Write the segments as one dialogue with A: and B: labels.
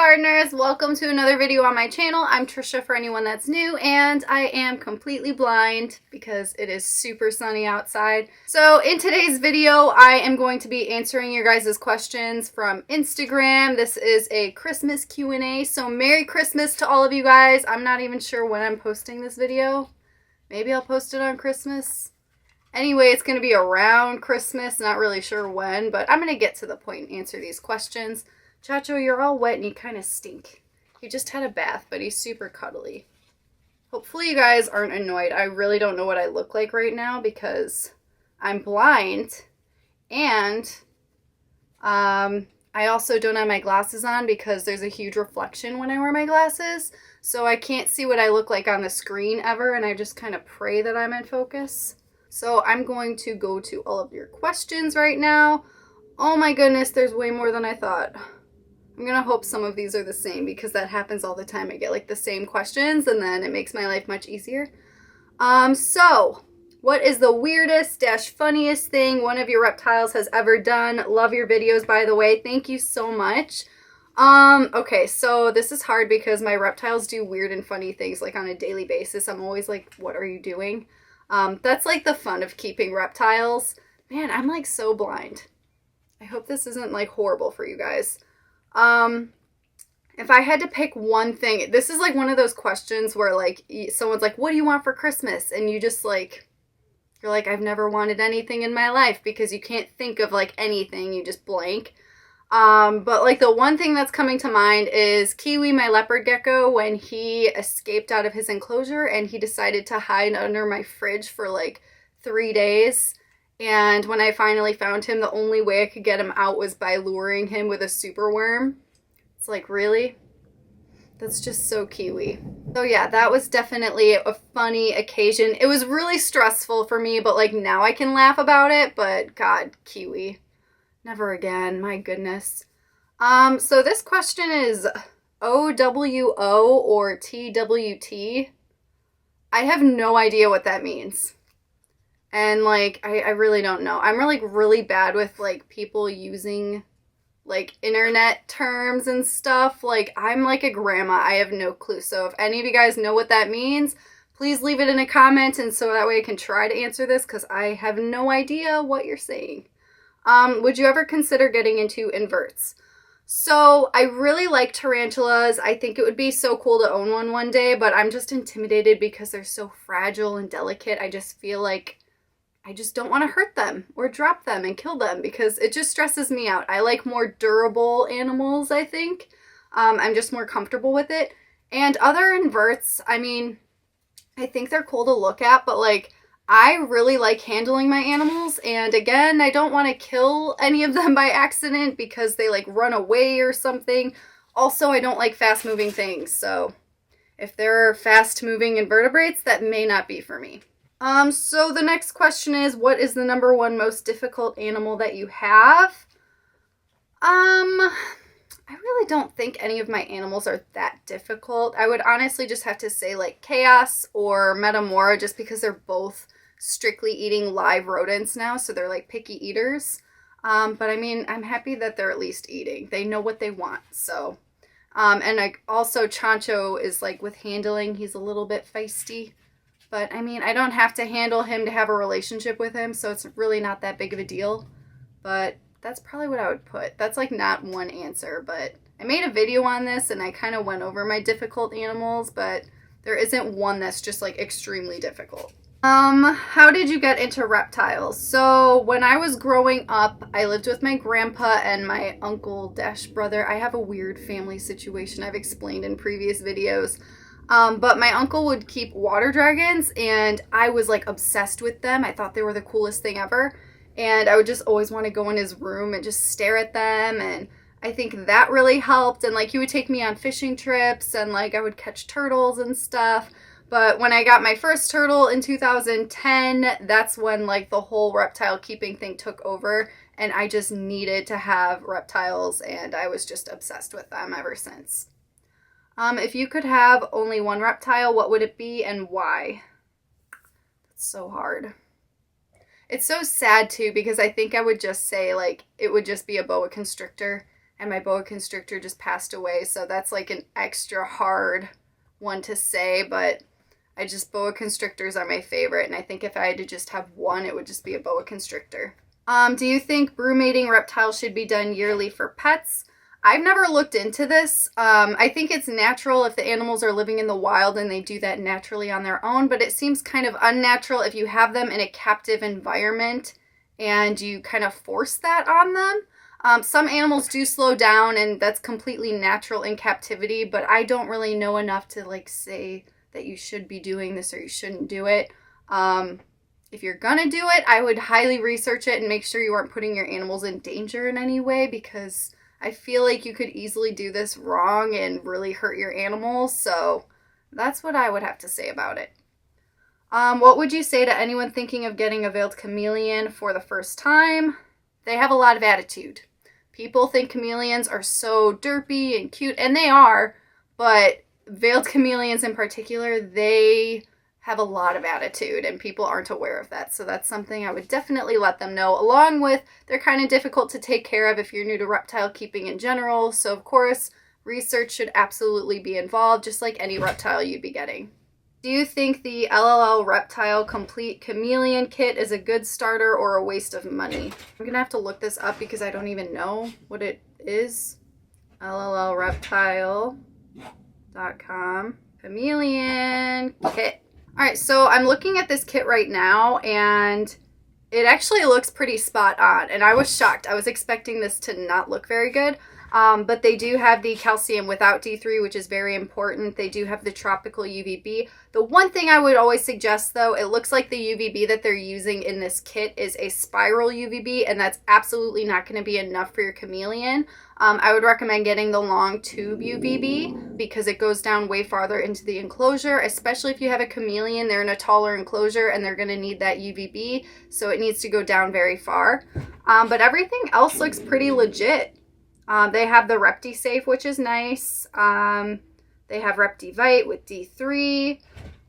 A: gardeners, welcome to another video on my channel. I'm Trisha for anyone that's new, and I am completely blind because it is super sunny outside. So in today's video, I am going to be answering your guys' questions from Instagram. This is a Christmas Q&A, so Merry Christmas to all of you guys. I'm not even sure when I'm posting this video. Maybe I'll post it on Christmas. Anyway, it's going to be around Christmas, not really sure when, but I'm going to get to the point and answer these questions. Chacho, you're all wet and you kind of stink. He just had a bath, but he's super cuddly. Hopefully you guys aren't annoyed. I really don't know what I look like right now because I'm blind, and I also don't have my glasses on because there's a huge reflection when I wear my glasses, so I can't see what I look like on the screen ever, and I just kind of pray that I'm in focus. So I'm going to go to all of your questions right now. Oh my goodness, there's way more than I thought. I'm gonna hope some of these are the same because that happens all the time. I get like the same questions and then it makes my life much easier. So what is the weirdest / funniest thing one of your reptiles has ever done? Love your videos, by the way. Thank you so much. Okay, so this is hard because my reptiles do weird and funny things like on a daily basis. I'm always like, what are you doing? That's like the fun of keeping reptiles. Man, I'm like so blind. I hope this isn't like horrible for you guys. If I had to pick one thing, this is like one of those questions where like someone's like, what do you want for Christmas? And you just like, you're like, I've never wanted anything in my life because you can't think of like anything, you just blank. But like the one thing that's coming to mind is Kiwi, my leopard gecko, when he escaped out of his enclosure and he decided to hide under my fridge for like 3 days. And when I finally found him, the only way I could get him out was by luring him with a super worm. It's like, really? That's just so Kiwi. So yeah, that was definitely a funny occasion. It was really stressful for me, but like now I can laugh about it. But God, Kiwi. Never again, my goodness. So this question is OWO or TWT. I have no idea what that means. And like, I really don't know. I'm really bad with like people using like internet terms and stuff. Like I'm like a grandma. I have no clue. So if any of you guys know what that means, please leave it in a comment, and so that way I can try to answer this because I have no idea what you're saying. Would you ever consider getting into inverts? So I really like tarantulas. I think it would be so cool to own one day, but I'm just intimidated because they're so fragile and delicate. I just feel like I just don't want to hurt them or drop them and kill them because it just stresses me out. I like more durable animals, I think. I'm just more comfortable with it. And other inverts, I mean, I think they're cool to look at, but like, I really like handling my animals, and again, I don't want to kill any of them by accident because they like run away or something. Also, I don't like fast-moving things, so if there are fast-moving invertebrates, that may not be for me. So the next question is, what is the #1 most difficult animal that you have? I really don't think any of my animals are that difficult. I would honestly just have to say like Chaos or Metamora just because they're both strictly eating live rodents now, so they're like picky eaters. But I mean, I'm happy that they're at least eating. They know what they want, so. And like also Chancho is like with handling, he's a little bit feisty. But I mean, I don't have to handle him to have a relationship with him, so it's really not that big of a deal. But that's probably what I would put. That's like not one answer, but I made a video on this and I kind of went over my difficult animals, but there isn't one that's just like extremely difficult. How did you get into reptiles? So when I was growing up, I lived with my grandpa and my uncle / brother. I have a weird family situation I've explained in previous videos. But my uncle would keep water dragons and I was like obsessed with them. I thought they were the coolest thing ever. And I would just always want to go in his room and just stare at them. And I think that really helped. And like he would take me on fishing trips and like I would catch turtles and stuff. But when I got my first turtle in 2010, that's when like the whole reptile keeping thing took over. And I just needed to have reptiles and I was just obsessed with them ever since. If you could have only one reptile, what would it be and why? That's so hard. It's so sad too because I think I would just say like it would just be a boa constrictor. and my boa constrictor just passed away, so that's like an extra hard one to say, but boa constrictors are my favorite, and I think if I had to just have one, it would just be a boa constrictor. Do you think brumating reptiles should be done yearly for pets? I've never looked into this. I think it's natural if the animals are living in the wild and they do that naturally on their own, but it seems kind of unnatural if you have them in a captive environment and you kind of force that on them. Some animals do slow down, and that's completely natural in captivity, but I don't really know enough to like say that you should be doing this or you shouldn't do it. If you're gonna do it, I would highly research it and make sure you aren't putting your animals in danger in any way, because I feel like you could easily do this wrong and really hurt your animals. So that's what I would have to say about it. What would you say to anyone thinking of getting a veiled chameleon for the first time? They have a lot of attitude. People think chameleons are so derpy and cute, and they are, but veiled chameleons in particular, they have a lot of attitude, and people aren't aware of that. So that's something I would definitely let them know, along with they're kind of difficult to take care of if you're new to reptile keeping in general. So of course, research should absolutely be involved, just like any reptile you'd be getting. Do you think the LLL Reptile Complete Chameleon Kit is a good starter or a waste of money? I'm going to have to look this up because I don't even know what it is. LLLreptile.com. Chameleon Kit. Alright, so I'm looking at this kit right now, and it actually looks pretty spot on, and I was shocked. I was expecting this to not look very good, but they do have the calcium without D3, which is very important. They do have the tropical UVB. The one thing I would always suggest, though, it looks like the UVB that they're using in this kit is a spiral UVB, and that's absolutely not going to be enough for your chameleon. I would recommend getting the long tube UVB because it goes down way farther into the enclosure, especially if you have a chameleon. They're in a taller enclosure and they're going to need that UVB, so it needs to go down very far. But everything else looks pretty legit. They have the ReptiSafe, which is nice. They have ReptiVite with D3.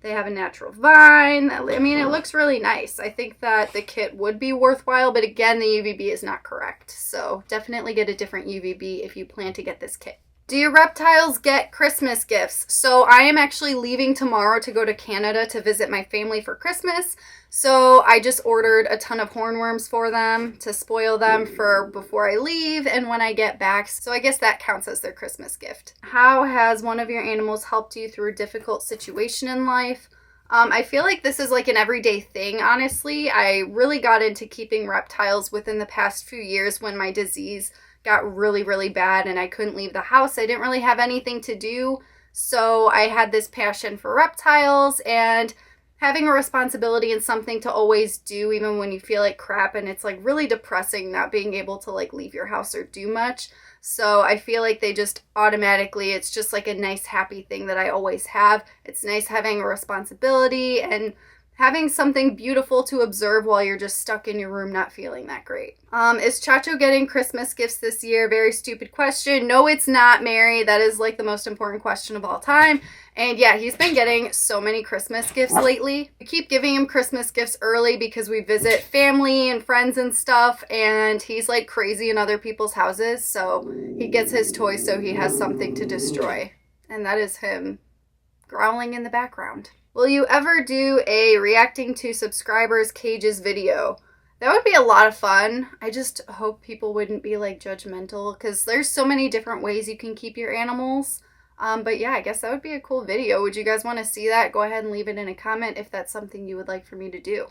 A: They have a natural vine. I mean, it looks really nice. I think that the kit would be worthwhile, but again, the UVB is not correct. So definitely get a different UVB if you plan to get this kit. Do your reptiles get Christmas gifts? So I am actually leaving tomorrow to go to Canada to visit my family for Christmas. So I just ordered a ton of hornworms for them to spoil them for before I leave and when I get back. So I guess that counts as their Christmas gift. How has one of your animals helped you through a difficult situation in life? I feel like this is like an everyday thing, honestly. I really got into keeping reptiles within the past few years when my disease got really, really bad and I couldn't leave the house. I didn't really have anything to do. So I had this passion for reptiles and having a responsibility and something to always do even when you feel like crap, and it's like really depressing not being able to like leave your house or do much. So I feel like they just automatically, it's just like a nice happy thing that I always have. It's nice having a responsibility and having something beautiful to observe while you're just stuck in your room not feeling that great. Is Chacho getting Christmas gifts this year? Very stupid question. No, it's not, Mary. That is like the most important question of all time. And yeah, he's been getting so many Christmas gifts lately. We keep giving him Christmas gifts early because we visit family and friends and stuff, and he's like crazy in other people's houses, so he gets his toys so he has something to destroy. And that is him growling in the background. Will you ever do a reacting to subscribers' cages video? That would be a lot of fun. I just hope people wouldn't be like judgmental because there's so many different ways you can keep your animals. But yeah, I guess that would be a cool video. Would you guys want to see that? Go ahead and leave it in a comment if that's something you would like for me to do.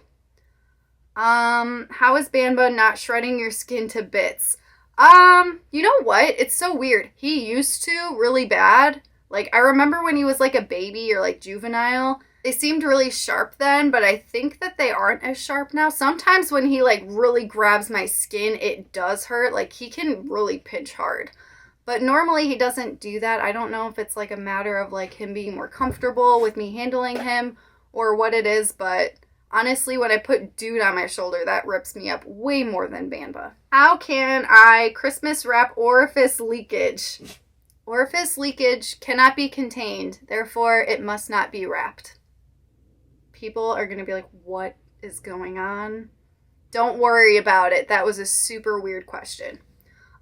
A: How is Banba not shredding your skin to bits? You know what? It's so weird. He used to really bad. Like, I remember when he was like a baby or like juvenile, they seemed really sharp then, but I think that they aren't as sharp now. Sometimes when he like really grabs my skin, it does hurt. Like, he can really pinch hard. But normally he doesn't do that. I don't know if it's like a matter of like him being more comfortable with me handling him or what it is, but honestly, when I put Dude on my shoulder, that rips me up way more than Banba. How can I Christmas wrap orifice leakage? Orifice leakage cannot be contained, therefore it must not be wrapped. People are going to be like, what is going on? Don't worry about it. That was a super weird question.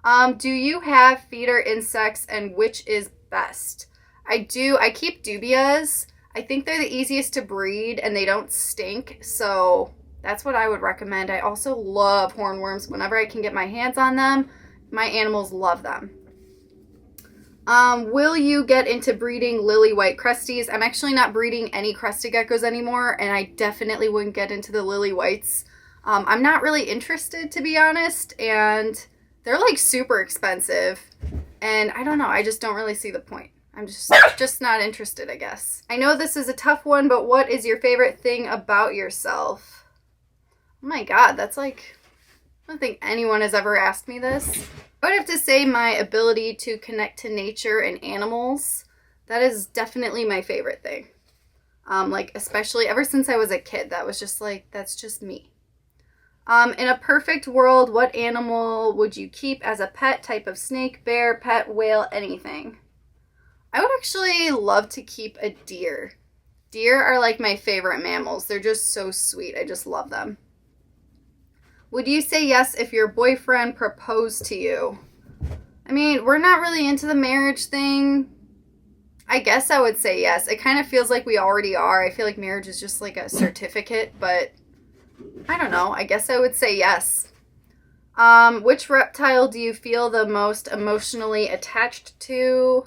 A: Do you have feeder insects and which is best? I do. I keep dubias. I think they're the easiest to breed and they don't stink. So that's what I would recommend. I also love hornworms. Whenever I can get my hands on them, my animals love them. Will you get into breeding lily white cresties? I'm actually not breeding any crested geckos anymore, and I definitely wouldn't get into the lily whites. I'm not really interested, to be honest, and they're like super expensive, and I don't know, I just don't really see the point. I'm just not interested, I guess. I know this is a tough one, but what is your favorite thing about yourself? Oh my god, that's like, I don't think anyone has ever asked me this. I would have to say my ability to connect to nature and animals. That is definitely my favorite thing. Like, especially ever since I was a kid, that was just like, that's just me. In a perfect world, what animal would you keep as a pet? Type of snake, bear, pet, whale, anything? I would actually love to keep a deer. Deer are like my favorite mammals. They're just so sweet. I just love them. Would you say yes if your boyfriend proposed to you? I mean, we're not really into the marriage thing. I guess I would say yes. It kind of feels like we already are. I feel like marriage is just like a certificate, but I don't know. I guess I would say yes. Which reptile do you feel the most emotionally attached to?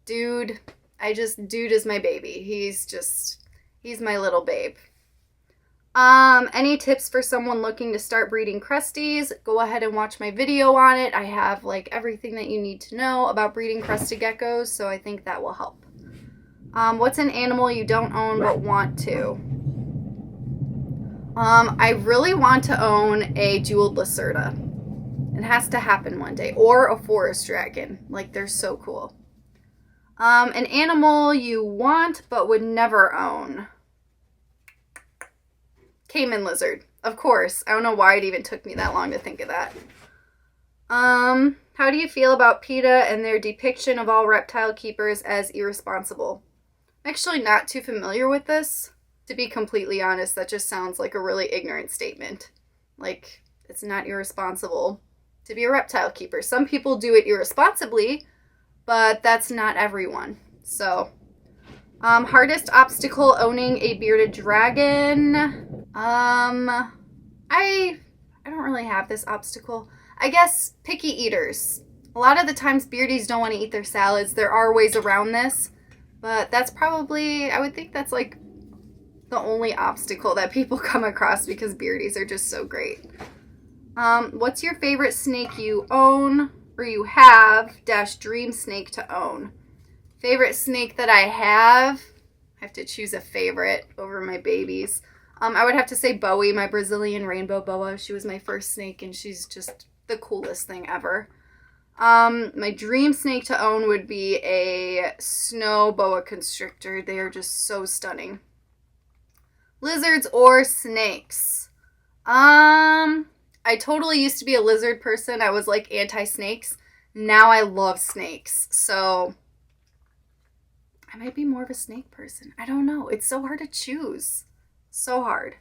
A: Dude. Dude is my baby. He's my little babe. Any tips for someone looking to start breeding cresties? Go ahead and watch my video on it. I have like everything that you need to know about breeding crested geckos, so I think that will help. What's an animal you don't own but want to? I really want to own a jeweled lacerda. It has to happen one day. Or a forest dragon. Like, they're so cool. An animal you want but would never own. Cayman lizard. Of course. I don't know why it even took me that long to think of that. How do you feel about PETA and their depiction of all reptile keepers as irresponsible? I'm actually not too familiar with this. To be completely honest, that just sounds like a really ignorant statement. Like, it's not irresponsible to be a reptile keeper. Some people do it irresponsibly, but that's not everyone. So, hardest obstacle owning a bearded dragon. I don't really have this obstacle. I guess picky eaters. A lot of the times beardies don't want to eat their salads. There are ways around this, but that's probably, I would think that's like the only obstacle that people come across because beardies are just so great. What's your favorite snake you own or you have -- dream snake to own? Favorite snake that I have to choose a favorite over my babies. I would have to say Bowie, my Brazilian rainbow boa. She was my first snake and she's just the coolest thing ever. My dream snake to own would be a snow boa constrictor. They are just so stunning. Lizards or snakes? I totally used to be a lizard person. I was like anti-snakes. Now I love snakes. So I might be more of a snake person. I don't know. It's so hard to choose. So hard.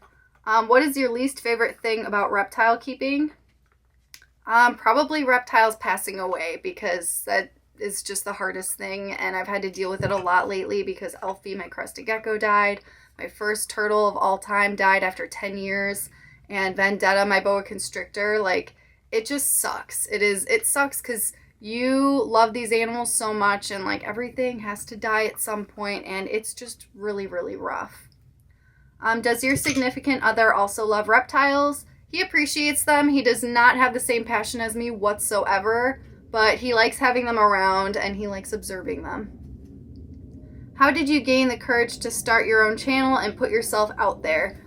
A: What is your least favorite thing about reptile keeping? Probably reptiles passing away because that is just the hardest thing. And I've had to deal with it a lot lately because Elfie, my crested gecko, died. My first turtle of all time died after 10 years. And Vendetta, my boa constrictor, like, it just sucks. It sucks because you love these animals so much and like everything has to die at some point and it's just really, really rough. Does your significant other also love reptiles? He appreciates them. He does not have the same passion as me whatsoever, but he likes having them around and he likes observing them. How did you gain the courage to start your own channel and put yourself out there?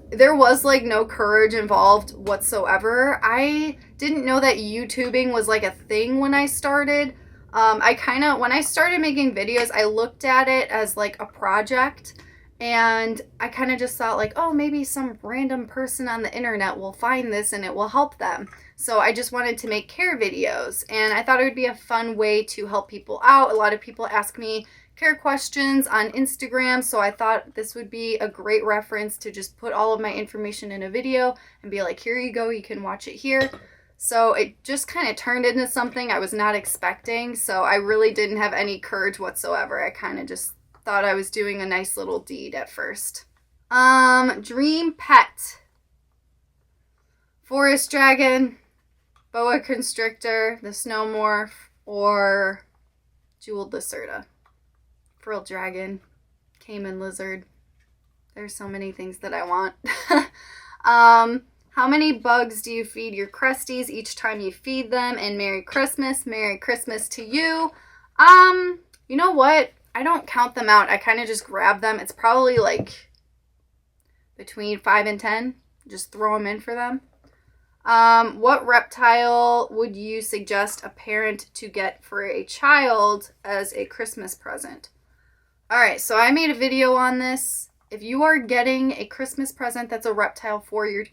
A: There was like no courage involved whatsoever. I didn't know that YouTubing was like a thing when I started. When I started making videos, I looked at it as like a project. And I kind of just thought like, oh, maybe some random person on the internet will find this and it will help them. So I just wanted to make care videos and I thought it would be a fun way to help people out. A lot of people ask me care questions on Instagram, so I thought this would be a great reference to just put all of my information in a video and be like, here you go, you can watch it here. So it just kind of turned into something I was not expecting. So I really didn't have any courage whatsoever. I kind of just thought I was doing a nice little deed at first. Dream pet. Forest dragon, boa constrictor, the snowmorph, or jeweled lacerda. Frill dragon, caiman lizard. There's so many things that I want. How many bugs do you feed your crusties each time you feed them? And Merry Christmas. Merry Christmas to you. You know what? I don't count them out. I kind of just grab them. It's probably like between 5 and 10. Just throw them in for them. What reptile would you suggest a parent to get for a child as a Christmas present? All right, so I made a video on this. If you are getting a Christmas present that's a reptile for your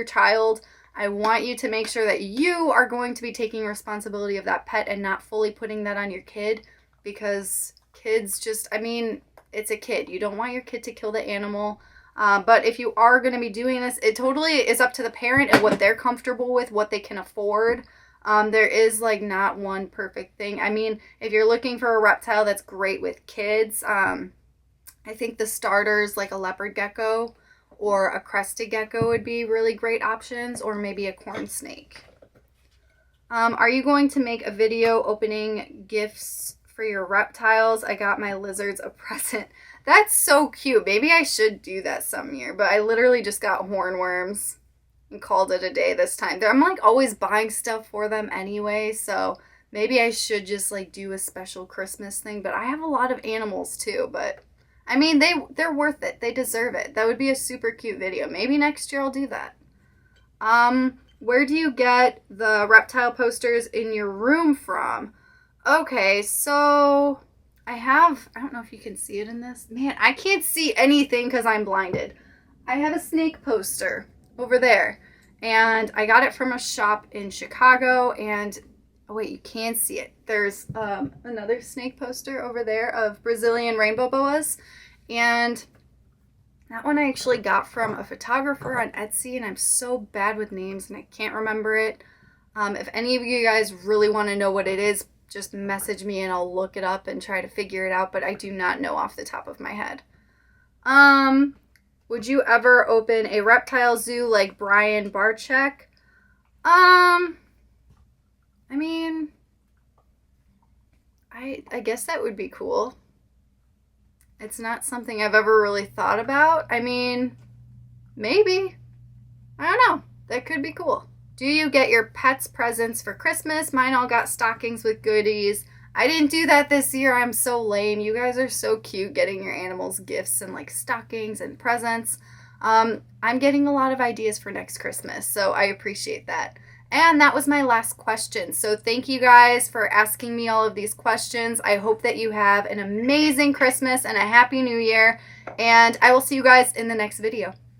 A: child, I want you to make sure that you are going to be taking responsibility of that pet and not fully putting that on your kid, because kids just, I mean, it's a kid. You don't want your kid to kill the animal. But if you are going to be doing this, it totally is up to the parent and what they're comfortable with, what they can afford. There is like not one perfect thing. I mean, if you're looking for a reptile that's great with kids, I think the starters like a leopard gecko or a crested gecko would be really great options, or maybe a corn snake. Are you going to make a video opening gifts for your reptiles? I got my lizards a present. That's so cute. Maybe I should do that some year, but I literally just got hornworms and called it a day this time. I'm like always buying stuff for them anyway, so maybe I should just like do a special Christmas thing. But I have a lot of animals too, but I mean, they're worth it. They deserve it. That would be a super cute video. Maybe next year I'll do that. Where do you get the reptile posters in your room from? Okay, so I don't know if you can see it in this. Man, I can't see anything because I'm blinded. I have a snake poster over there, and I got it from a shop in Chicago, and oh wait, you can see it. There's another snake poster over there of Brazilian rainbow boas, and that one I actually got from a photographer on Etsy, and I'm so bad with names and I can't remember it. If any of you guys really want to know what it is, just message me and I'll look it up and try to figure it out, but I do not know off the top of my head. Would you ever open a reptile zoo like Brian Barczyk? I mean, I guess that would be cool. It's not something I've ever really thought about. I mean, maybe. I don't know. That could be cool. Do you get your pets presents for Christmas? Mine all got stockings with goodies. I didn't do that this year. I'm so lame. You guys are so cute getting your animals gifts and like stockings and presents. I'm getting a lot of ideas for next Christmas, so I appreciate that. And that was my last question. So thank you guys for asking me all of these questions. I hope that you have an amazing Christmas and a Happy New Year. And I will see you guys in the next video.